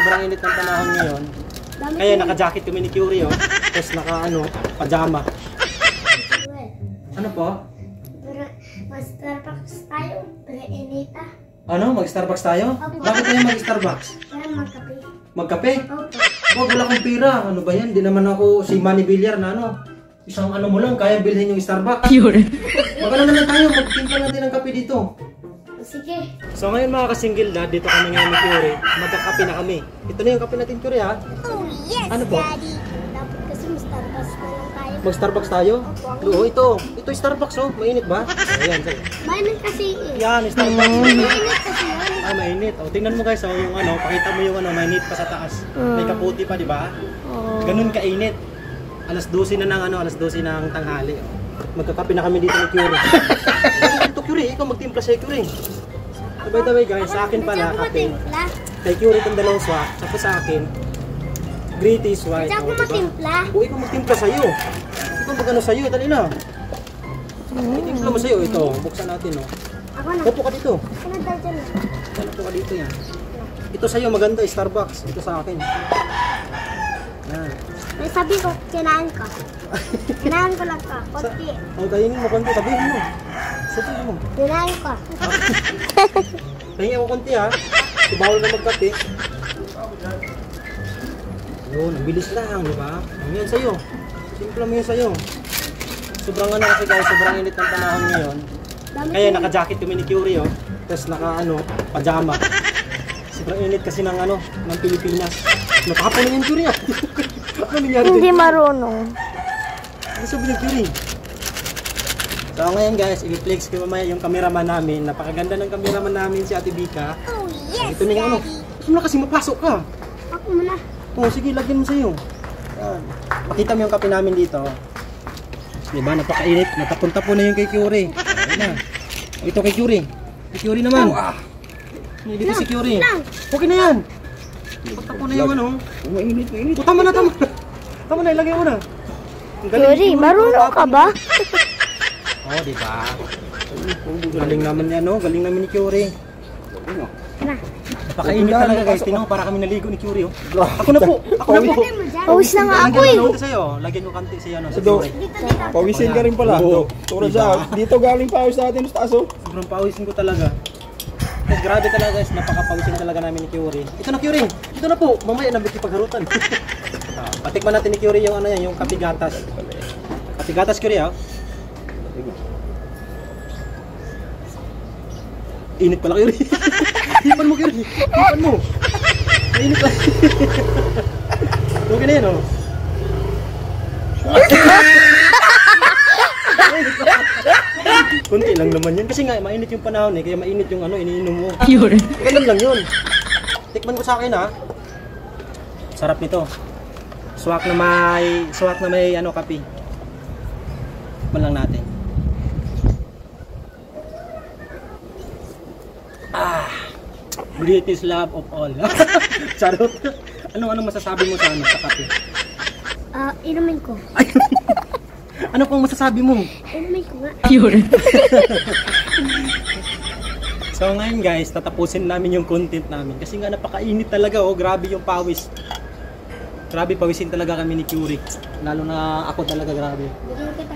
sobrang init ng panahon ngayon. Kaya naka-jacket kami ni Curie, oh. Tapos pajama. Ano po? Mag-Starbucks tayo, pre-inita. Ano? Mag-Starbucks tayo? Bakit tayo mag-Starbucks? Para magkape. Magkape? Opo. Wag, wala akong pera. Ano ba yan? Di naman ako si Manny Villar na ano. Isang ano mo lang, kaya bilhin yung Starbucks. Magkano naman tayo, magtimpla natin ng kape dito. Sige. So ngayon mga ka-single dad, dito kami ngayon ni Curie. Magkakape na kami. Ito na yung kape natin, Curie, ha? Oh yes, Ano po? Daddy. Dapat kasi mag-Starbucks na lang tayo. Mag-Starbucks tayo? Oo, ito. Ito yung Starbucks, oh. Mainit ba? Ayan, sa'yo. Mainit kasi eh. Yan, Starbucks. Mainit kasi yan. Ah, mainit. O, tingnan mo guys, oh, yung ano, pakita mo yung ano, mainit pa sa taas. May kaputi pa, di ba? Ganun kainit. Alas 12 na ng ano, alas 12 ng tanghali. Magkakape na kami dito ni Curie. Ito Curie, ikaw magtimpla sa'yo Curie. So, by the way guys, sa akin pala kape. Kay Curie itong dalawang swak, tapos sa akin, British white. Diyan ako magtimpla. O, ikaw magtimpla sa'yo. Ikaw magano sa'yo, dali na. Itimpla mo sa'yo, ito, buksan natin, no. Ako na. Upo ka dito. Ako na dahil dyan na. Upo ka dito yan. Ito sa'yo, maganda, Starbucks. Ito sa akin. Yan. May sabi ko, kinain ko. Kinain ko lang ka, konti. O, kainin mo konti, sabihin mo. Sabihin mo. Kinain ko. Pahingi ako konti ha. So, bawal na magkape. Yun, ang bilis lang, di ba? Ang yan sa'yo. Simple mo yun sa'yo. Sobrang ano kasi guys, sobrang init ng panahon ngayon. Kaya naka-jacket kami ni Curie, oh. Tapos pajama. Sobrang init kasi ng ano, ng Pilipinas. Napakapon na yung Curie, ah. Ano nangyari din? Hindi marunong. Ano sabi ng Curie? So ngayon guys, i-flex ko mamaya yung cameraman namin. Napakaganda ng cameraman namin si Ate Bika. Oh yes, Ito na yung ano. Gusto mo na kasi mapasok ka. Ako muna. Oo, sige, lagyan mo sa'yo. Yan. Pakita mo yung kape namin dito. Diba, napakainit. Natapunta po na yung kay Curie. Ayan na. Ito kay Curie. Kay Curie naman. Dito si Curie. Okay na yan. Punta po na yung ano. Mainit. Tama na. Tama na, ilagay mo na. Curie, marunong ka ba? Oo, diba? Galing naman yan, no? Galing naman ni Curie. Napakainit talaga guys. Tingnan mo, para kami naligo ni Curie, oh. Ako na po. Pawis na nga ako eh. Ito sa'yo. Lagyan mo kanti sa'yo, no? Sa Curie. Pawisin ka rin pala. Turo sa dito galing pawis natin sa taas, oh. Sobrang pawisin ko talaga. Guys, grabe talaga guys, napakapawisin talaga namin ni Curie. Ito na Curie, ito na po, mamaya nabiti pagharutan. Patikman natin ni Curie yung ano yan, yung kapigatas. Kapigatas Curie, ha? Init pala Curie. Hipan mo Curie, hipan mo. Init pala. Okay na yan, oh. Kunti lang naman yun kasi nga mainit yung panahon eh, kaya mainit yung ano iniinom mo. Ganun lang yun. Tikman ko sa akin ha. Sarap nito. Swak na may ano kape. Tikman lang natin. British love of all. Charot. Anong masasabi mo sa ano sa kape? Inumin ko. Ano pong masasabi mo? Inumin ko nga. So ngayon guys, tatapusin namin yung content namin kasi nga napakainit talaga, oh, grabe yung pawis. Grabe pawisin talaga kami ni Curie. Lalo na ako talaga, grabe. Bigyan kita